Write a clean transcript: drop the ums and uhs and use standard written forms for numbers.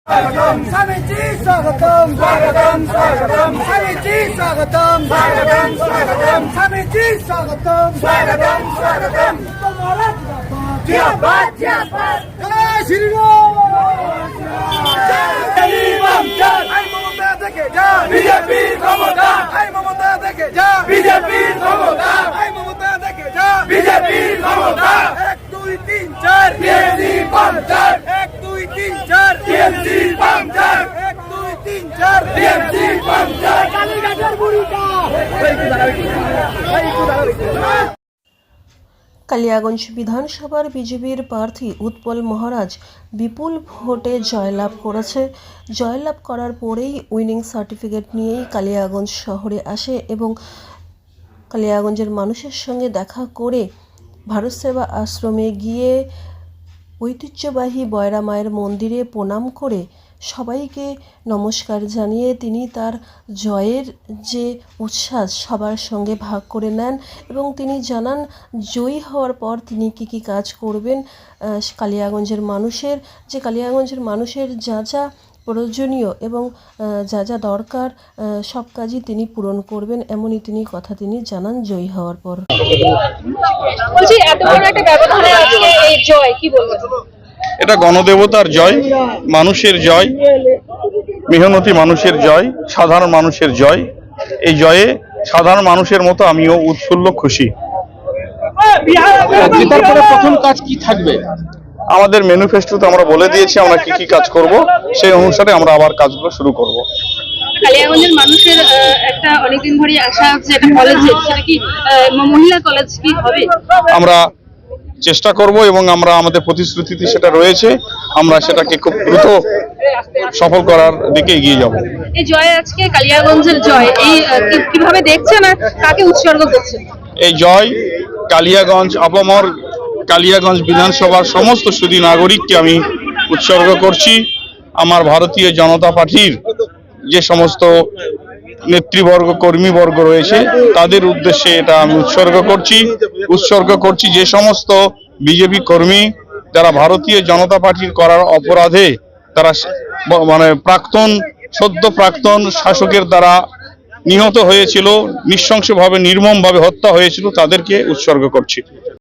স্বামীজি স্বাগতম স্বাগতম স্বাগতম স্বামীজি স্বাগতম স্বাগতম স্বাগতম স্বামীজি স্বাগতম স্বাগতম স্বাগতম জিয়াবাদ জিয়াবাদ জয় শ্রী রাম জয় রাম জয় আই মমতা দেখে যা বিজেপি ক্ষমতা আই মমতা দেখে যা বিজেপি ক্ষমতা আই মমতা দেখে যা বিজেপি ক্ষমতা 1 2 3 4 BJP puncture 1 2 3 4 BJP puncture 1 2 3 4 BJP puncture কালীঘাটের বুড়িটা কালিয়াগঞ্জ বিধানসভার বিজেপির প্রার্থী উৎপল মহারাজ বিপুল ভোটে জয়লাভ করেছে। জয়লাভ করার পরেই উইনিং সার্টিফিকেট নিয়েই কালিয়াগঞ্জ শহরে আসে এবং কালিয়াগঞ্জের মানুষের সঙ্গে দেখা করে ভারত সেবা আশ্রমে গিয়ে ঐতিহ্যবাহী বয়রা মায়ের মন্দিরে প্রণাম করে সবাইকে নমস্কার জানিয়ে তিনি তার জয়ের যে উচ্ছ্বাস সবার সঙ্গে ভাগ করে নেন এবং তিনি জানান জয়ী হওয়ার পর তিনি কী কাজ করবেন কালিয়াগঞ্জের মানুষের যা যা প্রয়োজনীয় এবং যা যা দরকার সব কাজই তিনি পূরণ করবেন, এমনই কথা তিনি জানান জয়ী হওয়ার পর। বলছি এত বড় একটা ব্যবধানে আজকে এই জয় কি বলবেন? এটা গণদেবতার জয়, মানুষের জয়, মেহনতি মানুষের জয়, সাধারণ মানুষের জয়। এই জয়ে সাধারণ মানুষের মতো আমিও উৎফুল্ল খুশি। তারপরে প্রথম কাজ কি থাকবে? আমাদের ম্যানিফেস্টোতে আমরা বলে দিয়েছি আমরা কি কাজ করব, সেই অনুসারে আমরা আবার কাজগুলো শুরু করব। কালিয়াগঞ্জের মানুষের একটা অনেকদিন ধরে আশা আছে একটা কলেজে, সেটা কি মহিলা কলেজ কি হবে? আমরা চেষ্টা করব এবং আমরা আমাদের প্রতিশ্রুতিতে সেটা রয়েছে, আমরা সেটাকে খুব দ্রুত সফল করার দিকে এগিয়ে যাব। এই জয় আজকে কালিয়াগঞ্জের জয়, এই কিভাবে দেখছেন আর কাকে উৎসর্গ করছেন? এই জয় কালিয়াগঞ্জ আপামর কালিয়াগঞ্জ বিধানসভার সমস্ত সুধী নাগরিককে আমি উৎসর্গ করছি। আমার ভারতীয় জনতা পার্টির যে সমস্ত নেতৃবর্গ কর্মীবর্গ রয়েছে তাদের উদ্দেশ্যে এটা আমি উৎসর্গ করছি যে সমস্ত বিজেপি কর্মী যারা ভারতীয় জনতা পার্টির করার অপরাধে তারা সদ্য প্রাক্তন শাসকের দ্বারা নিহত হয়েছিল, নৃশংসভাবে নির্মমভাবে হত্যা হয়েছিল, তাদেরকে উৎসর্গ করছি।